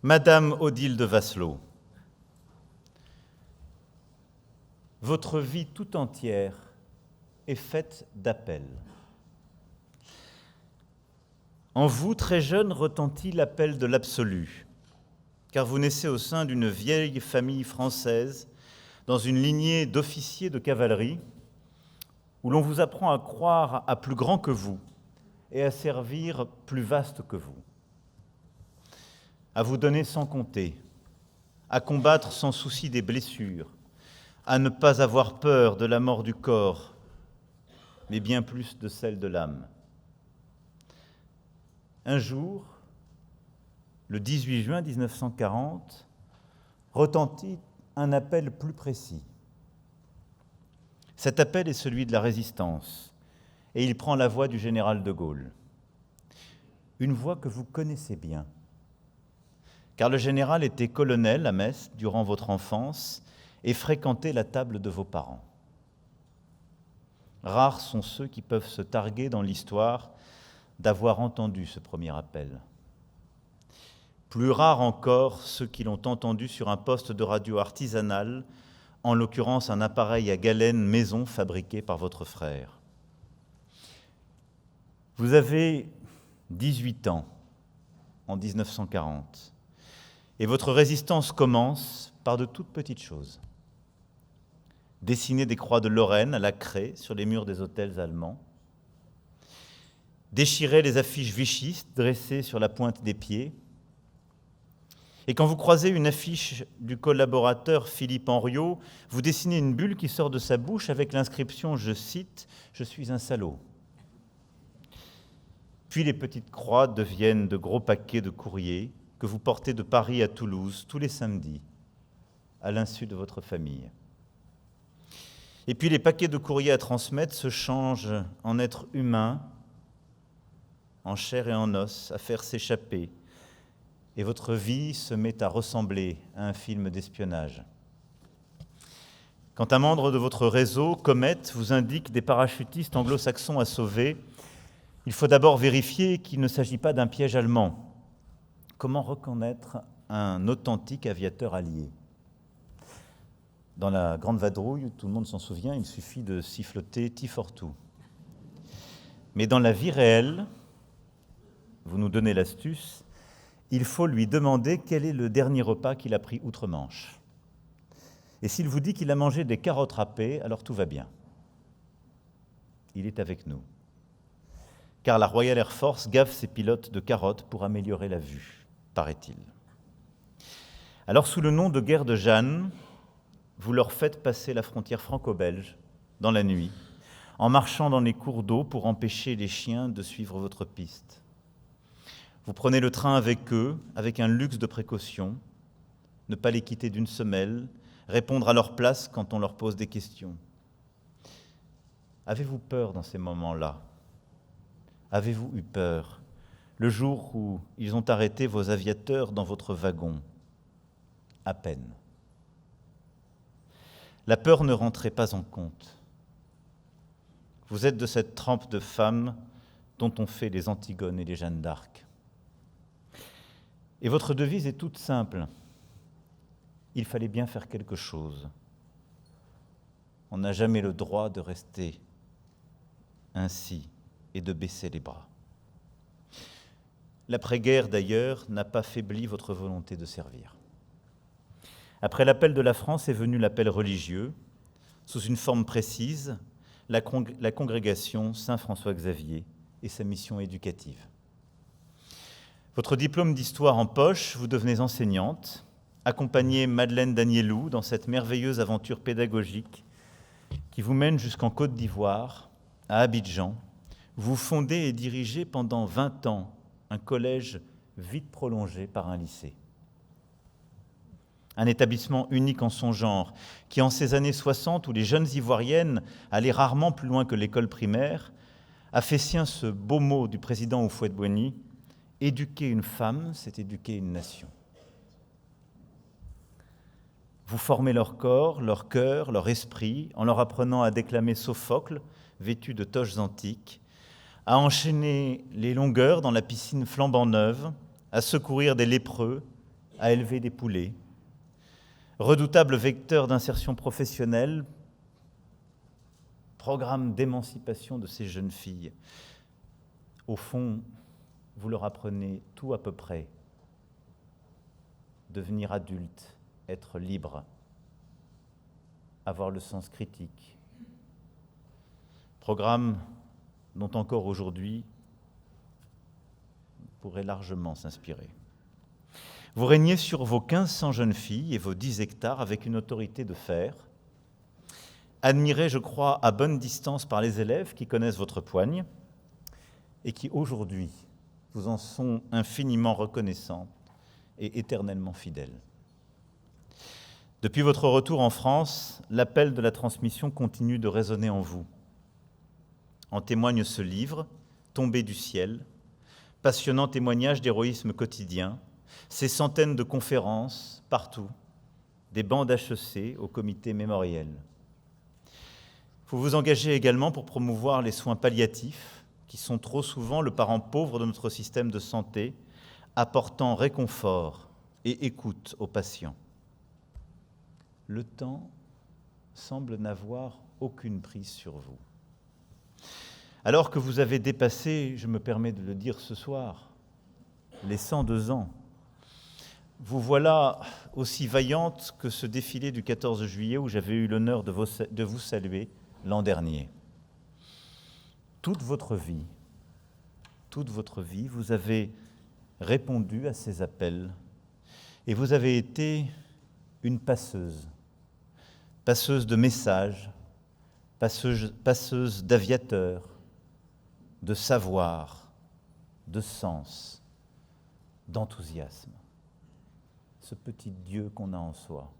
Madame Odile de Vasselot, votre vie tout entière est faite d'appels. En vous, très jeune, retentit l'appel de l'absolu, car vous naissez au sein d'une vieille famille française, dans une lignée d'officiers de cavalerie, où l'on vous apprend à croire à plus grand que vous et à servir plus vaste que vous, à vous donner sans compter, à combattre sans souci des blessures, à ne pas avoir peur de la mort du corps, mais bien plus de celle de l'âme. Un jour, le 18 juin 1940, retentit un appel plus précis. Cet appel est celui de la résistance, et il prend la voix du général de Gaulle. Une voix que vous connaissez bien, car le général était colonel à Metz durant votre enfance et fréquentait la table de vos parents. Rares sont ceux qui peuvent se targuer dans l'histoire d'avoir entendu ce premier appel. Plus rares encore ceux qui l'ont entendu sur un poste de radio artisanal, en l'occurrence un appareil à galène maison fabriqué par votre frère. Vous avez 18 ans en 1940 et votre résistance commence par de toutes petites choses. Dessiner des croix de Lorraine à la craie sur les murs des hôtels allemands, déchirer les affiches vichistes dressées sur la pointe des pieds. Et quand vous croisez une affiche du collaborateur Philippe Henriot, vous dessinez une bulle qui sort de sa bouche avec l'inscription, je cite, « Je suis un salaud ». Puis les petites croix deviennent de gros paquets de courriers que vous portez de Paris à Toulouse tous les samedis, à l'insu de votre famille. Et puis les paquets de courriers à transmettre se changent en êtres humains, en chair et en os, à faire s'échapper. Et votre vie se met à ressembler à un film d'espionnage. Quand un membre de votre réseau, Comet, vous indique des parachutistes anglo-saxons à sauver, il faut d'abord vérifier qu'il ne s'agit pas d'un piège allemand. Comment reconnaître un authentique aviateur allié ? Dans la Grande Vadrouille, tout le monde s'en souvient, il suffit de siffloter T-42. Mais dans la vie réelle, vous nous donnez l'astuce, il faut lui demander quel est le dernier repas qu'il a pris outre-Manche. Et s'il vous dit qu'il a mangé des carottes râpées, alors tout va bien. Il est avec nous. Car la Royal Air Force gave ses pilotes de carottes pour améliorer la vue, paraît-il. Alors, sous le nom de guerre de Jeanne, vous leur faites passer la frontière franco-belge dans la nuit, en marchant dans les cours d'eau pour empêcher les chiens de suivre votre piste. Vous prenez le train avec eux, avec un luxe de précaution, ne pas les quitter d'une semelle, répondre à leur place quand on leur pose des questions. Avez-vous peur dans ces moments-là ? Avez-vous eu peur le jour où ils ont arrêté vos aviateurs dans votre wagon ? À peine. La peur ne rentrait pas en compte. Vous êtes de cette trempe de femmes dont on fait les Antigones et les Jeanne d'Arc. Et votre devise est toute simple. Il fallait bien faire quelque chose. On n'a jamais le droit de rester ainsi et de baisser les bras. L'après-guerre, d'ailleurs, n'a pas faibli votre volonté de servir. Après l'appel de la France est venu l'appel religieux, sous une forme précise, la congrégation Saint-François-Xavier et sa mission éducative. Votre diplôme d'histoire en poche, vous devenez enseignante, accompagnez Madeleine Danielou dans cette merveilleuse aventure pédagogique qui vous mène jusqu'en Côte d'Ivoire, à Abidjan. Vous fondez et dirigez pendant 20 ans un collège vite prolongé par un lycée. Un établissement unique en son genre, qui en ces années 60, où les jeunes Ivoiriennes allaient rarement plus loin que l'école primaire, a fait sien ce beau mot du président Houphouët-Boigny, « Éduquer une femme, c'est éduquer une nation ». Vous formez leur corps, leur cœur, leur esprit, en leur apprenant à déclamer Sophocle, vêtu de toches antiques, à enchaîner les longueurs dans la piscine flambant neuve, à secourir des lépreux, à élever des poulets, redoutable vecteur d'insertion professionnelle, programme d'émancipation de ces jeunes filles. Au fond, vous leur apprenez tout à peu près. Devenir adulte, être libre, avoir le sens critique. Programme dont encore aujourd'hui on pourrait largement s'inspirer. Vous régnez sur vos 1500 jeunes filles et vos 10 hectares avec une autorité de fer, admirée, je crois, à bonne distance par les élèves qui connaissent votre poigne et qui, aujourd'hui, vous en sont infiniment reconnaissants et éternellement fidèles. Depuis votre retour en France, l'appel de la transmission continue de résonner en vous. En témoigne ce livre, Tombé du ciel, passionnant témoignage d'héroïsme quotidien, ces centaines de conférences partout, des bancs d'HEC au comité mémoriel. Vous vous engagez également pour promouvoir les soins palliatifs, qui sont trop souvent le parent pauvre de notre système de santé, apportant réconfort et écoute aux patients. Le temps semble n'avoir aucune prise sur vous. Alors que vous avez dépassé, je me permets de le dire ce soir, les 102 ans, vous voilà aussi vaillante que ce défilé du 14 juillet où j'avais eu l'honneur de vous saluer l'an dernier. Toute votre vie, vous avez répondu à ces appels et vous avez été une passeuse de messages, passeuse d'aviateurs, de savoir, de sens, d'enthousiasme. Ce petit Dieu qu'on a en soi.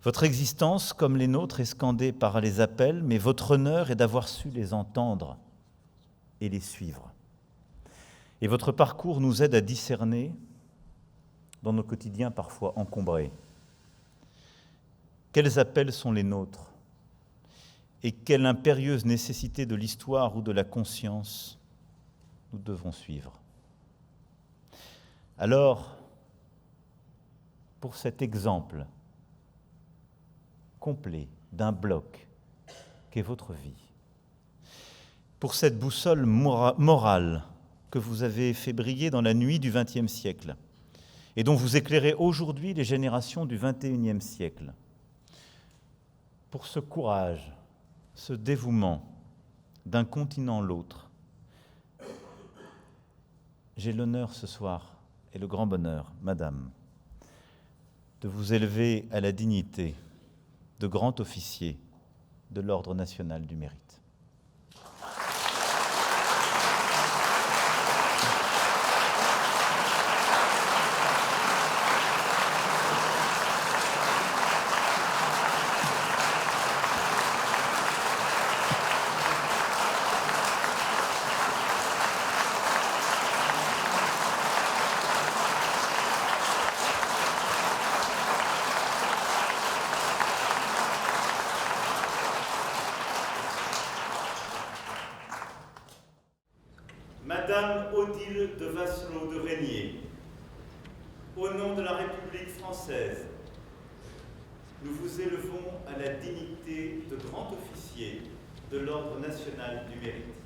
Votre existence, comme les nôtres, est scandée par les appels, mais votre honneur est d'avoir su les entendre et les suivre. Et votre parcours nous aide à discerner, dans nos quotidiens parfois encombrés, quels appels sont les nôtres et quelle impérieuse nécessité de l'histoire ou de la conscience nous devons suivre. Alors, pour cet exemple complet d'un bloc qu'est votre vie, pour cette boussole morale que vous avez fait briller dans la nuit du XXe siècle et dont vous éclairez aujourd'hui les générations du XXIe siècle, pour ce courage, ce dévouement d'un continent à l'autre, j'ai l'honneur ce soir et le grand bonheur, Madame, de vous élever à la dignité de grand officier de l'Ordre national du mérite. Madame Odile de Vasselot de Régnier, au nom de la République française, nous vous élevons à la dignité de grand officier de l'Ordre national du mérite.